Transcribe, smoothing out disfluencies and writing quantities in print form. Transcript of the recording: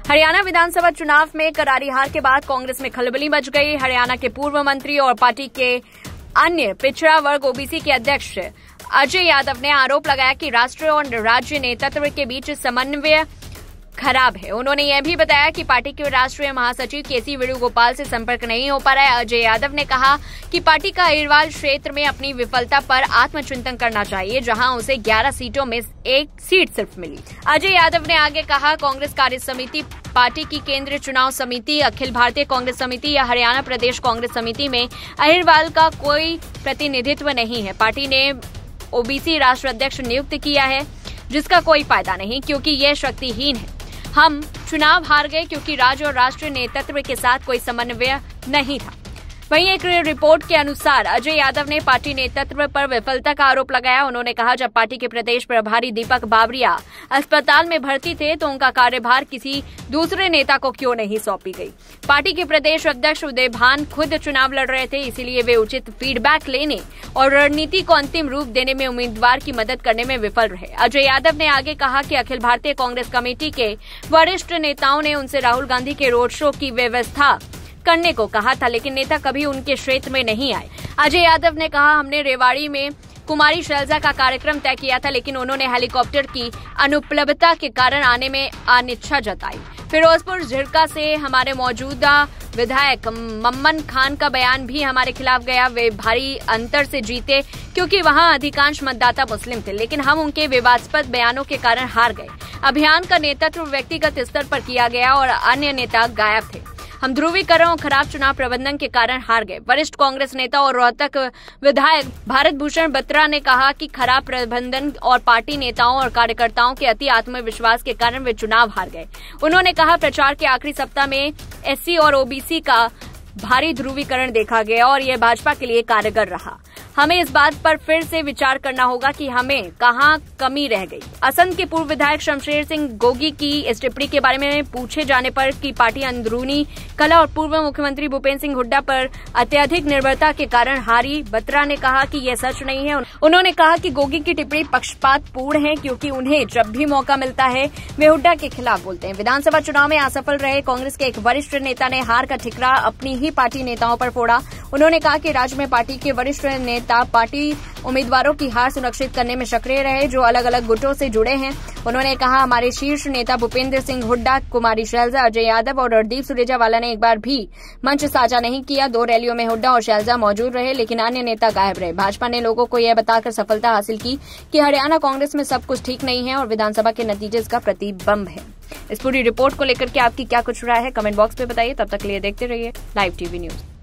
हरियाणा विधानसभा चुनाव में करारी हार के बाद कांग्रेस में खलबली मच गई। हरियाणा के पूर्व मंत्री और पार्टी के अन्य पिछड़ा वर्ग ओबीसी के अध्यक्ष अजय यादव ने आरोप लगाया कि राष्ट्र और राज्य नेतृत्व के बीच समन्वय खराब है। उन्होंने यह भी बताया कि पार्टी के राष्ट्रीय महासचिव केसी वेणुगोपाल से संपर्क नहीं हो पा रहा है। अजय यादव ने कहा कि पार्टी का अहिरवाल क्षेत्र में अपनी विफलता पर आत्मचिंतन करना चाहिए, जहां उसे 11 सीटों में 1 सीट सिर्फ मिली। अजय यादव ने आगे कहा, कांग्रेस कार्य समिति, पार्टी की केंद्रीय चुनाव समिति, अखिल भारतीय कांग्रेस समिति या हरियाणा प्रदेश कांग्रेस समिति में अहिरवाल का कोई प्रतिनिधित्व नहीं है। पार्टी ने ओबीसी राष्ट्र अध्यक्ष नियुक्त किया है, जिसका कोई फायदा नहीं, क्योंकि यह शक्तिहीन है। हम चुनाव हार गए क्योंकि राज्य और राष्ट्रीय नेतृत्व के साथ कोई समन्वय नहीं था। वहीं एक रिपोर्ट के अनुसार अजय यादव ने पार्टी नेतृत्व पर विफलता का आरोप लगाया। उन्होंने कहा, जब पार्टी के प्रदेश प्रभारी दीपक बाबरिया अस्पताल में भर्ती थे तो उनका कार्यभार किसी दूसरे नेता को क्यों नहीं सौंपी गई। पार्टी के प्रदेश अध्यक्ष उदय भान खुद चुनाव लड़ रहे थे, इसीलिए वे उचित फीडबैक लेने और रणनीति को अंतिम रूप देने में उम्मीदवार की मदद करने में विफल रहे। अजय यादव ने आगे कहा कि अखिल भारतीय कांग्रेस कमेटी के वरिष्ठ नेताओं ने उनसे राहुल गांधी के रोड शो की व्यवस्था करने को कहा था, लेकिन नेता कभी उनके क्षेत्र में नहीं आए। अजय यादव ने कहा, हमने रेवाड़ी में कुमारी शैलजा का कार्यक्रम तय किया था, लेकिन उन्होंने हेलीकॉप्टर की अनुपलब्धता के कारण आने में अनिच्छा जताई। फिरोजपुर झिरका से हमारे मौजूदा विधायक मम्मन खान का बयान भी हमारे खिलाफ गया। वे भारी अंतर से जीते क्योंकि वहां अधिकांश मतदाता मुस्लिम थे, लेकिन हम उनके विवादास्पद बयानों के कारण हार गए। अभियान का नेतृत्व व्यक्तिगत स्तर पर किया गया और अन्य नेता गायब थे। हम ध्रुवीकरण और खराब चुनाव प्रबंधन के कारण हार गए। वरिष्ठ कांग्रेस नेता और रोहतक विधायक भारत भूषण बत्रा ने कहा कि खराब प्रबंधन और पार्टी नेताओं और कार्यकर्ताओं के अति आत्मविश्वास के कारण वे चुनाव हार गए। उन्होंने कहा, प्रचार के आखिरी सप्ताह में एससी और ओबीसी का भारी ध्रुवीकरण देखा गया और यह भाजपा के लिए कारगर रहा। हमें इस बात पर फिर से विचार करना होगा कि हमें कहां कमी रह गई। असंध के पूर्व विधायक शमशेर सिंह गोगी की इस टिप्पणी के बारे में पूछे जाने पर कि पार्टी अंदरूनी कलह और पूर्व मुख्यमंत्री भूपेंद्र सिंह हुड्डा पर अत्यधिक निर्भरता के कारण हारी, बत्रा ने कहा कि यह सच नहीं है। उन्होंने कहा कि गोगी की टिप्पणी पक्षपातपूर्ण है, क्योंकि उन्हें जब भी मौका मिलता है वे हुड्डा के खिलाफ बोलते हैं। विधानसभा चुनाव में असफल रहे कांग्रेस के एक वरिष्ठ नेता ने हार का ठिकरा अपनी ही पार्टी नेताओं पर फोड़ा। उन्होंने कहा कि राज्य में पार्टी के वरिष्ठ नेता पार्टी उम्मीदवारों की हार सुनिश्चित करने में सक्रिय रहे, जो अलग अलग गुटों से जुड़े हैं। उन्होंने कहा, हमारे शीर्ष नेता भूपेंद्र सिंह हुड्डा, कुमारी शैलजा, अजय यादव और रणदीप सुरजेवाला ने एक बार भी मंच साझा नहीं किया। 2 रैलियों में हुड्डा और शैलजा मौजूद रहे, लेकिन अन्य नेता गायब रहे। भाजपा ने लोगों को यह बताकर सफलता हासिल की कि हरियाणा कांग्रेस में सब कुछ ठीक नहीं है और विधानसभा के नतीजे इसका प्रतिबिंब है। इस पूरी रिपोर्ट को लेकर के आपकी क्या कुछ राय है, कमेंट बॉक्स में बताइए। तब तक के लिए देखते रहिए लाइव टीवी न्यूज।